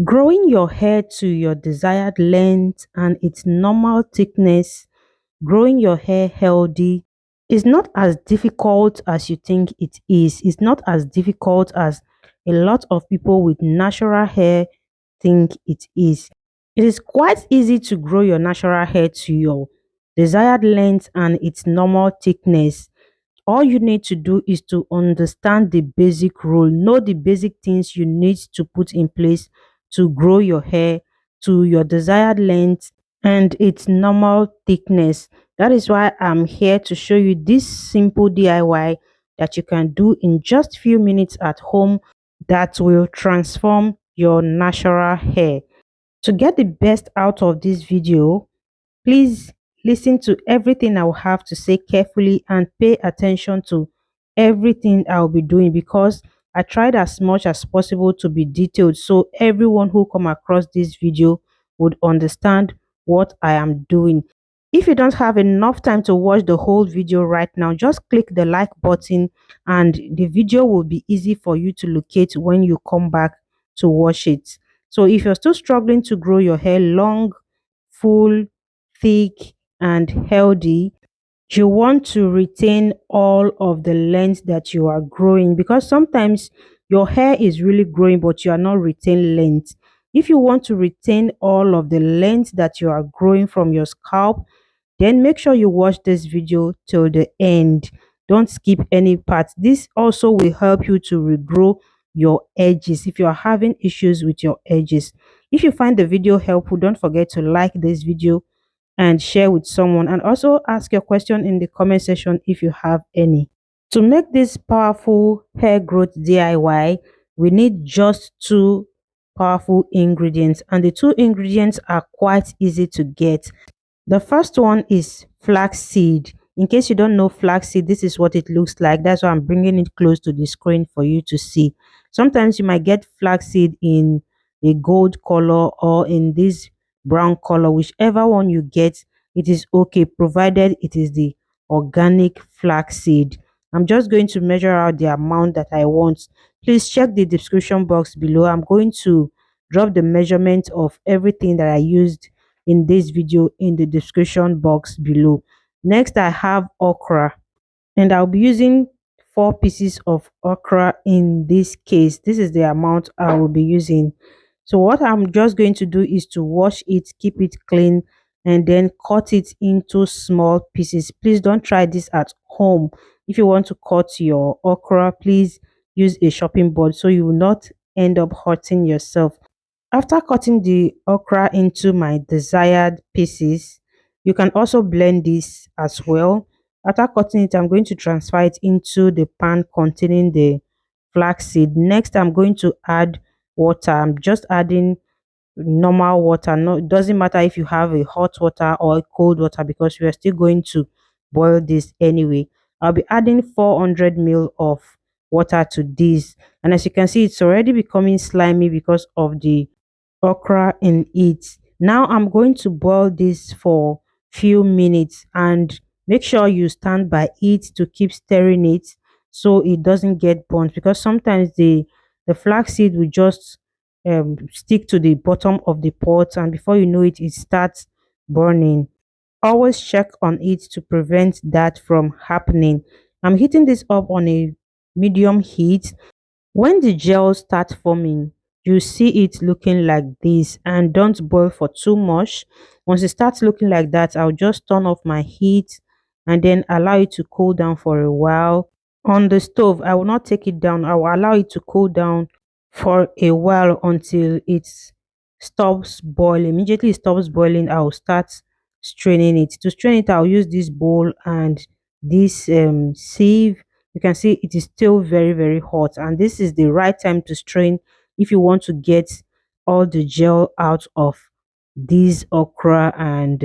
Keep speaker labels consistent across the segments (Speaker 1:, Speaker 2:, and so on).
Speaker 1: Growing your hair to your desired length and its normal thickness, growing your hair healthy is not as difficult as you think it is. It's not as difficult as a lot of people with natural hair think it is. It is quite easy to grow your natural hair to your desired length and its normal thickness. All you need to do is to understand the basic rule, know the basic things you need to put in place to grow your hair to your desired length and its normal thickness. That is why I'm here to show you this simple DIY that you can do in just few minutes at home that will transform your natural hair. To get the best out of this video, please listen to everything I will have to say carefully and pay attention to everything I'll be doing, because I tried as much as possible to be detailed so everyone who come across this video would understand what I am doing. If you don't have enough time to watch the whole video right now, just click the like button and the video will be easy for you to locate when you come back to watch it. So if you're still struggling to grow your hair long, full, thick, and healthy, you want to retain all of the length that you are growing, because sometimes your hair is really growing but you are not retaining length. If you want to retain all of the length that you are growing from your scalp, then make sure you watch this video till the end. Don't skip any part. This also will help you to regrow your edges if you are having issues with your edges. If you find the video helpful, don't forget to like this video and share with someone, and also ask your question in the comment section if you have any. To make this powerful hair growth DIY, we need just two powerful ingredients, and the two ingredients are quite easy to get. The first one is flaxseed. In case you don't know flaxseed, this is what it looks like. That's why I'm bringing it close to the screen for you to see. Sometimes you might get flaxseed in a gold color or in this brown color. Whichever one you get, it is okay, provided it is the organic flaxseed. I'm just going to measure out the amount that I want. Please check the description box below. I'm going to drop the measurement of everything that I used in this video in the description box below. Next, I have okra, and I'll be using 4 pieces of okra in this case. This is the amount I will be using. So what I'm just going to do is to wash it, keep it clean, and then cut it into small pieces. Please don't try this at home. If you want to cut your okra, please use a chopping board so you will not end up hurting yourself. After cutting the okra into my desired pieces, you can also blend this as well. After cutting it, I'm going to transfer it into the pan containing the flaxseed. Next, I'm going to add water. I'm just adding normal water. No, it doesn't matter if you have a hot water or a cold water, because we are still going to boil this anyway. I'll be adding 400 ml of water to this, and as you can see, it's already becoming slimy because of the okra in it. Now I'm going to boil this for few minutes, and make sure you stand by it to keep stirring it so it doesn't get burnt, because sometimes the flaxseed will just stick to the bottom of the pot, and before you know it, it starts burning. Always check on it to prevent that from happening. I'm heating this up on a medium heat. When the gel starts forming, you see it looking like this, and don't boil for too much. Once it starts looking like that, I'll just turn off my heat and then allow it to cool down for a while. On the stove, I will not take it down. I will allow it to cool down for a while until it stops boiling. Immediately it stops boiling, I'll start straining it. To strain it, I'll use this bowl and this sieve. You can see it is still very hot, and this is the right time to strain if you want to get all the gel out of this okra and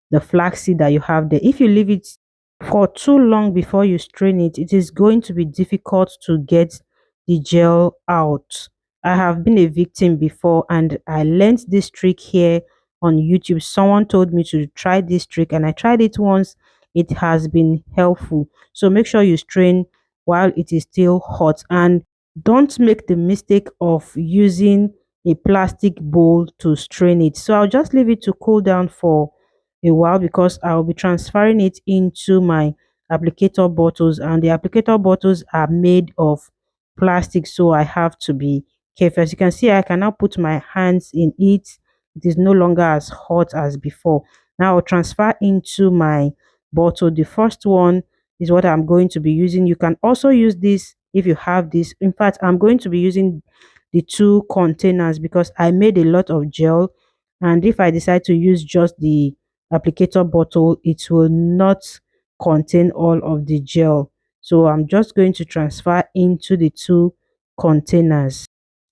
Speaker 1: the flaxseed that you have there. If you leave it for too long before you strain it, it is going to be difficult to get the gel out. I have been a victim before, and I learned this trick here on YouTube. Someone told me to try this trick, and I tried it once. It has been helpful. So make sure you strain while it is still hot, and don't make the mistake of using a plastic bowl to strain it. So I'll just leave it to cool down for a while because I'll be transferring it into my applicator bottles, and the applicator bottles are made of plastic, so I have to be careful. As you can see, I can now put my hands in it. It is no longer as hot as before. Now I'll transfer into my bottle. The first one is what I'm going to be using. You can also use this if you have this. In fact, I'm going to be using the two containers because I made a lot of gel, and if I decide to use just the applicator bottle, it will not contain all of the gel. So I'm just going to transfer into the two containers.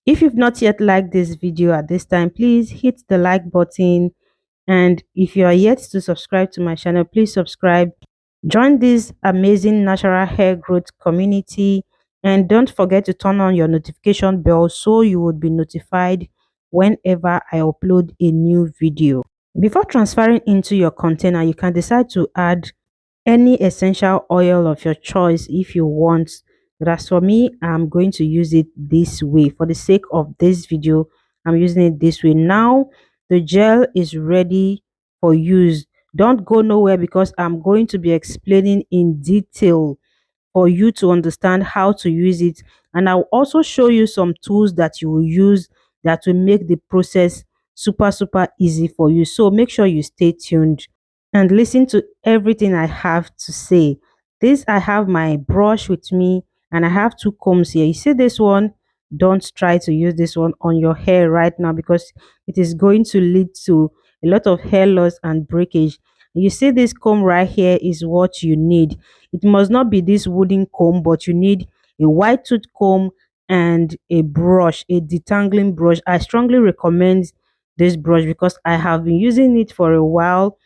Speaker 1: If you've not yet liked this video at this time, please hit the like button, and if you are yet to subscribe to my channel, please subscribe. Join this amazing natural hair growth community, and don't forget to turn on your notification bell so you would be notified whenever I upload a new video. Before transferring into your container, you can decide to add any essential oil of your choice if you want. But as for me, I'm going to use it this way. For the sake of this video, I'm using it this way. Now the gel is ready for use. Don't go nowhere because I'm going to be explaining in detail for you to understand how to use it, and I'll also show you some tools that you will use that will make the process super easy for you. So make sure you stay tuned and listen to everything I have to say. This, I have my brush with me, and I have two combs here. You see this one? Don't try to use this one on your hair right now because it is going to lead to a lot of hair loss and breakage. You see this comb right here is what you need. It must not be this wooden comb, but you need a white tooth comb and a brush, a detangling brush. I strongly recommend this brush because I have been using it for a while,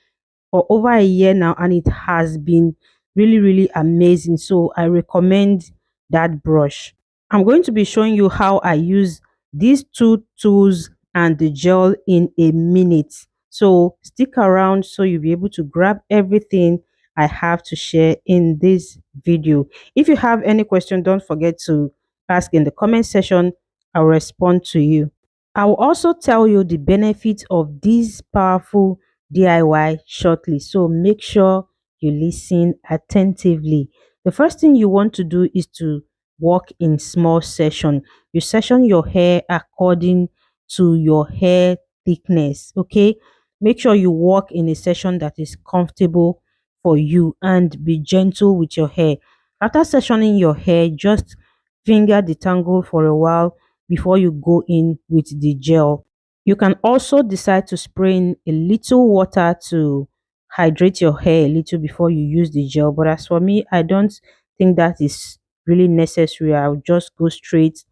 Speaker 1: for over a year now, and it has been really amazing. So I recommend that brush. I'm going to be showing you how I use these two tools and the gel in a minute. So stick around so you'll be able to grab everything I have to share in this video. If you have any question, don't forget to ask in the comment section. I'll respond to you. I will also tell you the benefits of this powerful DIY shortly, so make sure you listen attentively. The first thing you want to do is to work in small session. You session your hair according to your hair thickness, okay? Make sure you work in a session that is comfortable for you, and be gentle with your hair. After sessioning your hair, just finger detangle for a while before you go in with the gel. You can also decide to spray in a little water to hydrate your hair a little before you use the gel. But as for me, I don't think that is really necessary. I'll just go straight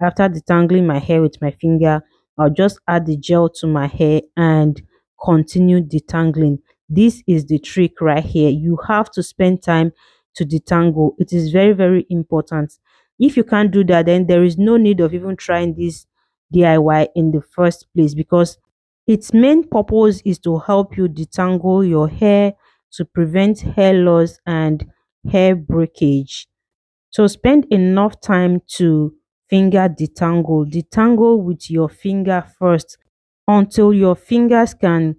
Speaker 1: after detangling my hair with my finger. I'll just add the gel to my hair and continue detangling. This is the trick right here. You have to spend time to detangle. It is very important. If you can't do that, then there is no need of even trying this DIY in the first place, because its main purpose is to help you detangle your hair to prevent hair loss and hair breakage. So spend enough time to finger detangle. Detangle with your finger first until your fingers can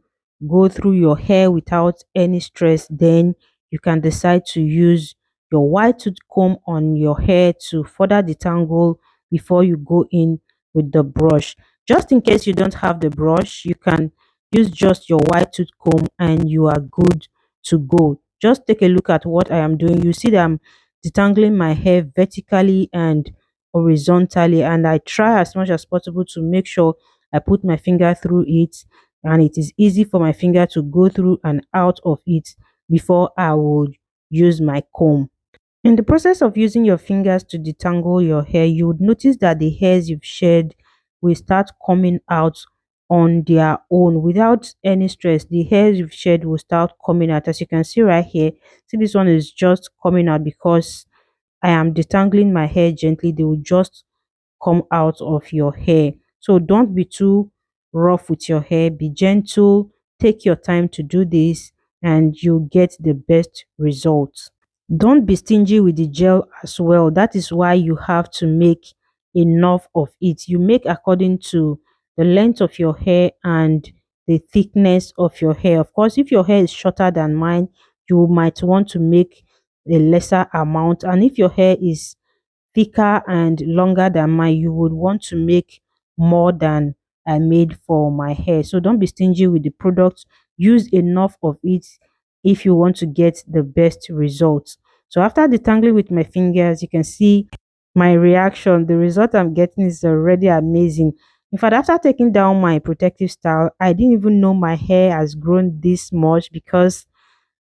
Speaker 1: go through your hair without any stress. Then you can decide to use your white tooth comb on your hair to further detangle before you go in with the brush. Just in case you don't have the brush, you can use just your white tooth comb and you are good to go. Just take a look at what I am doing. You see that I'm detangling my hair vertically and horizontally, and I try as much as possible to make sure I put my finger through it, and it is easy for my finger to go through and out of it before I would use my comb. In the process of using your fingers to detangle your hair, you would notice that the hairs you've shed will start coming out on their own without any stress. The hairs you've shed will start coming out. As you can see right here, see, this one is just coming out because I am detangling my hair gently. They will just come out of your hair. So don't be too rough with your hair. Be gentle. Take your time to do this and you'll get the best results. Don't be stingy with the gel as well. That is why you have to make enough of it. You make according to the length of your hair and the thickness of your hair. Of course, if your hair is shorter than mine, you might want to make a lesser amount. And if your hair is thicker and longer than mine, you would want to make more than I made for my hair. So don't be stingy with the product. Use enough of it if you want to get the best results. So after detangling with my fingers, you can see my reaction. The result I'm getting is already amazing. In fact, after taking down my protective style, I didn't even know my hair has grown this much because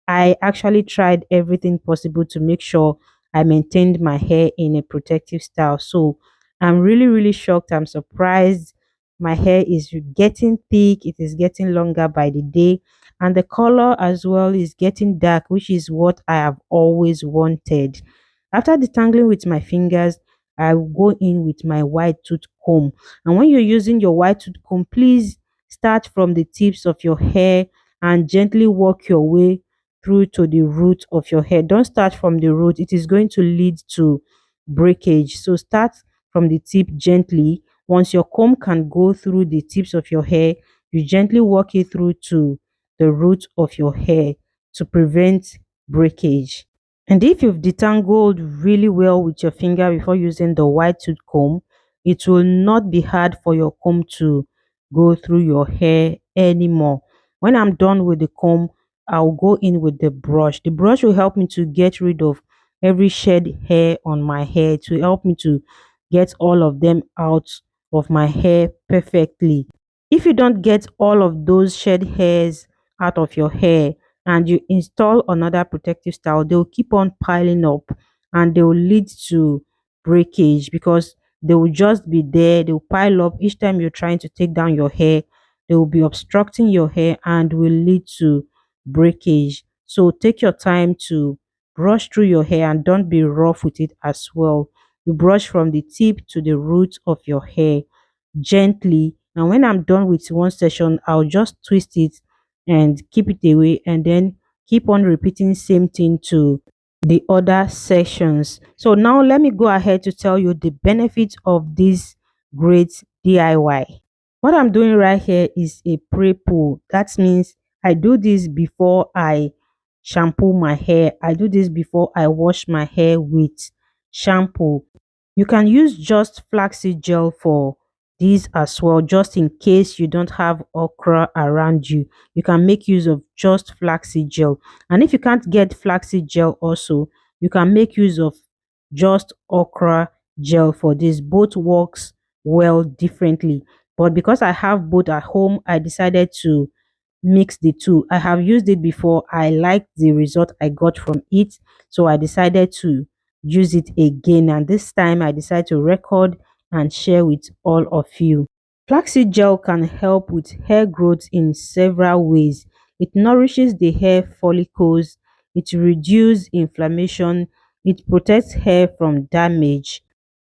Speaker 1: I actually tried everything possible to make sure I maintained my hair in a protective style. So I'm really, really shocked. I'm surprised. My hair is getting thick, it is getting longer by the day, and the color as well is getting dark, which is what I have always wanted. After detangling with my fingers, I will go in with my white tooth comb. And when you're using your white tooth comb, please start from the tips of your hair and gently work your way through to the root of your hair. Don't start from the root, it is going to lead to breakage. So start from the tip gently. Once your comb can go through the tips of your hair, you gently walk it through to the root of your hair to prevent breakage. And if you've detangled really well with your finger before using the white tooth comb, it will not be hard for your comb to go through your hair anymore. When I'm done with the comb, I'll go in with the brush. The brush will help me to get rid of every shed hair on my hair, to help me to get all of them out of my hair perfectly. If you don't get all of those shed hairs out of your hair and you install another protective style, they'll keep on piling up and they will lead to breakage because they will just be there, they'll pile up each time you're trying to take down your hair. They will be obstructing your hair and will lead to breakage. So take your time to brush through your hair and don't be rough with it as well. You brush from the tip to the root of your hair gently. And when I'm done with one session, I'll just twist it and keep it away and then keep on repeating same thing to the other sections. So now let me go ahead to tell you the benefits of this great DIY. What I'm doing right here is a prepoo. That means I do this before I shampoo my hair. I do this before I wash my hair with shampoo. You can use just flaxseed gel for this as well, just in case you don't have okra around you. You can make use of just flaxseed gel. And if you can't get flaxseed gel also, you can make use of just okra gel for this. Both works well differently. But because I have both at home, I decided to mix the two. I have used it before. I liked the result I got from it. So I decided to use it again. And this time I decided to record and share with all of you. Flaxseed gel can help with hair growth in several ways. It nourishes the hair follicles, it reduces inflammation, it protects hair from damage.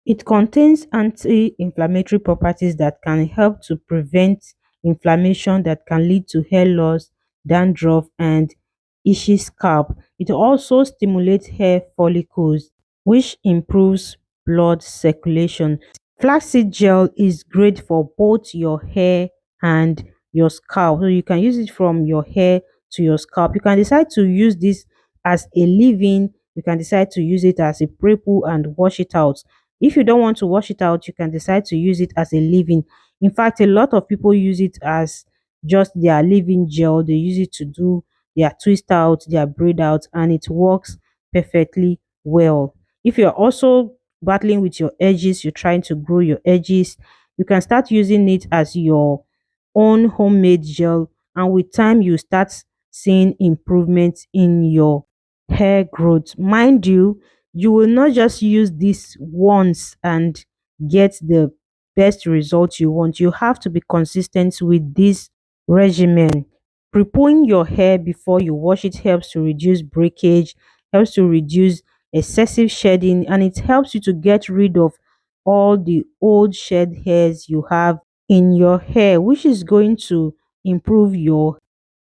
Speaker 1: It contains anti-inflammatory properties that can help to prevent inflammation that can lead to hair loss, dandruff, and itchy scalp. It also stimulates hair follicles, which improves blood circulation. Flaxseed gel is great for both your hair and your scalp. So you can use it from your hair to your scalp. You can decide to use this as a leave-in. You can decide to use it as a prepoo and wash it out. If you don't want to wash it out, you can decide to use it as a leave-in. In fact, a lot of people use it as just their leave-in gel. They use it to do their twist out, their braid out, and it works perfectly well. If you're also battling with your edges, you're trying to grow your edges, you can start using it as your own homemade gel, and with time you start seeing improvements in your hair growth. Mind you, you will not just use this once and get the best results you want. You have to be consistent with this regimen. Prepoing your hair before you wash it helps to reduce breakage, helps to reduce excessive shedding, and it helps you to get rid of all the old shed hairs you have in your hair, which is going to improve your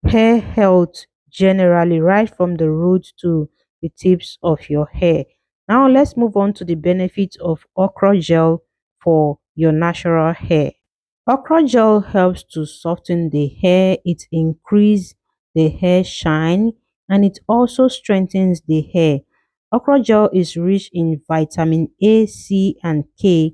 Speaker 1: hair health generally, right from the root to the tips of your hair. Now let's move on to the benefits of okra gel for your natural hair. Okra gel helps to soften the hair, it increases the hair shine, and it also strengthens the hair. Okra gel is rich in vitamin A, C, and K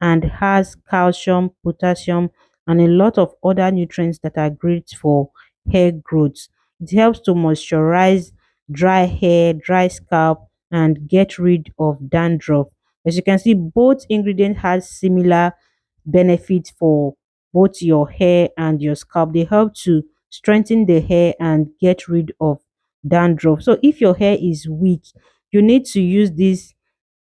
Speaker 1: and has calcium, potassium, and a lot of other nutrients that are great for hair growth. It helps to moisturize dry hair, dry scalp, and get rid of dandruff. As you can see, both ingredients has similar benefits for both your hair and your scalp. They help to strengthen the hair and get rid of dandruff. So if your hair is weak, you need to use this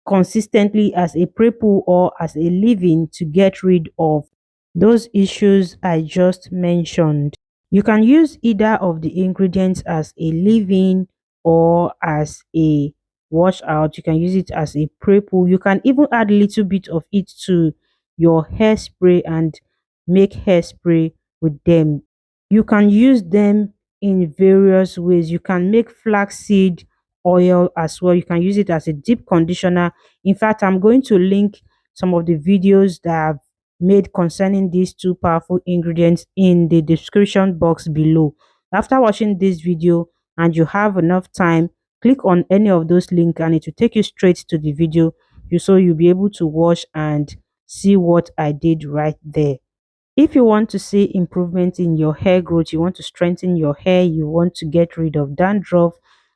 Speaker 1: consistently as a prepoo or as a leave-in to get rid of those issues I just mentioned. You can use either of the ingredients as a leave-in or as a washout. You can use it as a prepoo. You can even add a little bit of it to your hairspray and make hairspray with them. You can use them in various ways. You can make flaxseed oil as well. You can use it as a deep conditioner. In fact, I'm going to link some of the videos that I've made concerning these two powerful ingredients in the description box below. After watching this video and you have enough time, click on any of those links and it will take you straight to the video, so you'll be able to watch and see what I did right there. If you want to see improvement in your hair growth, you want to strengthen your hair, you want to get rid of dandruff,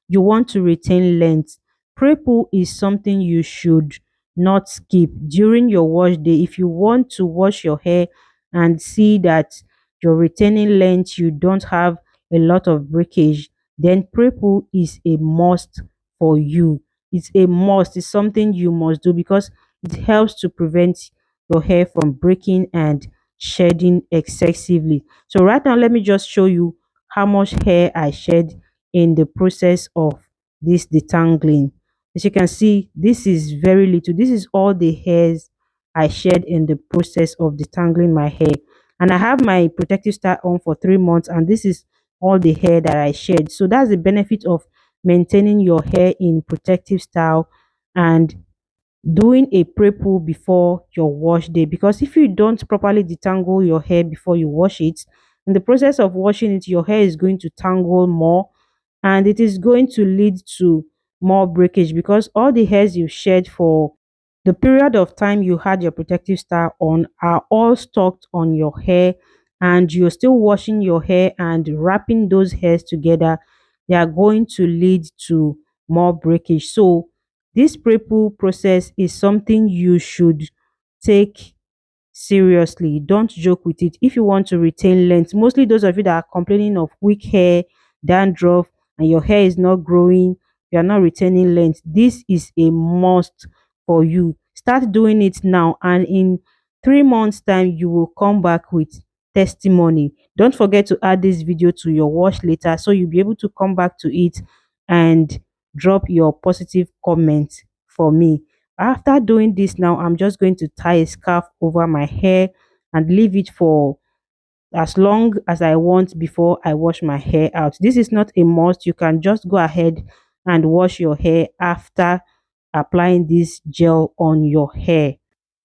Speaker 1: you want to retain length, prepoo is something you should not skip during your wash day. If you want to wash your hair and see that you're retaining length, you don't have a lot of breakage, then prepoo is a must for you. It's a must, it's something you must do because it helps to prevent your hair from breaking and shedding excessively. So right now, let me just show you how much hair I shed in the process of this detangling. As you can see, this is very little. This is all the hairs I shed in the process of detangling my hair. And I have my protective style on for 3 months, and this is all the hair that I shed. So that's the benefit of maintaining your hair in protective style and doing a prepoo before your wash day, because if you don't properly detangle your hair before you wash it, in the process of washing it, your hair is going to tangle more and it is going to lead to more breakage because all the hairs you shed for the period of time you had your protective style on are all stocked on your hair, and you're still washing your hair and wrapping those hairs together. They are going to lead to more breakage. So this prepoo process is something you should take seriously. Don't joke with it. If you want to retain length, mostly those of you that are complaining of weak hair, dandruff, and your hair is not growing, you are not retaining length, this is a must for you. Start doing it now, and in 3 months time you will come back with testimony. Don't forget to add this video to your watch later so you'll be able to come back to it and drop your positive comments for me. After doing this now, I'm just going to tie a scarf over my hair and leave it for as long as I want before I wash my hair out. This is not a must. You can just go ahead and wash your hair after applying this gel on your hair.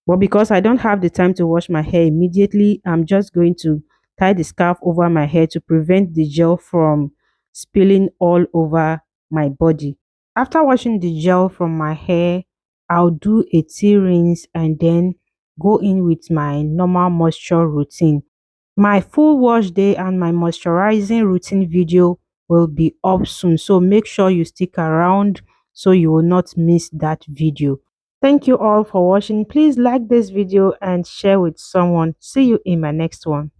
Speaker 1: But because I don't have the time to wash my hair immediately, I'm just going to tie the scarf over my hair to prevent the gel from spilling all over my body. After washing the gel from my hair, I'll do a tea rinse and then go in with my normal moisture routine. My full wash day and my moisturizing routine video will be up soon, so make sure you stick around so you will not miss that video. Thank you all for watching. Please like this video and share with someone. See you in my next one.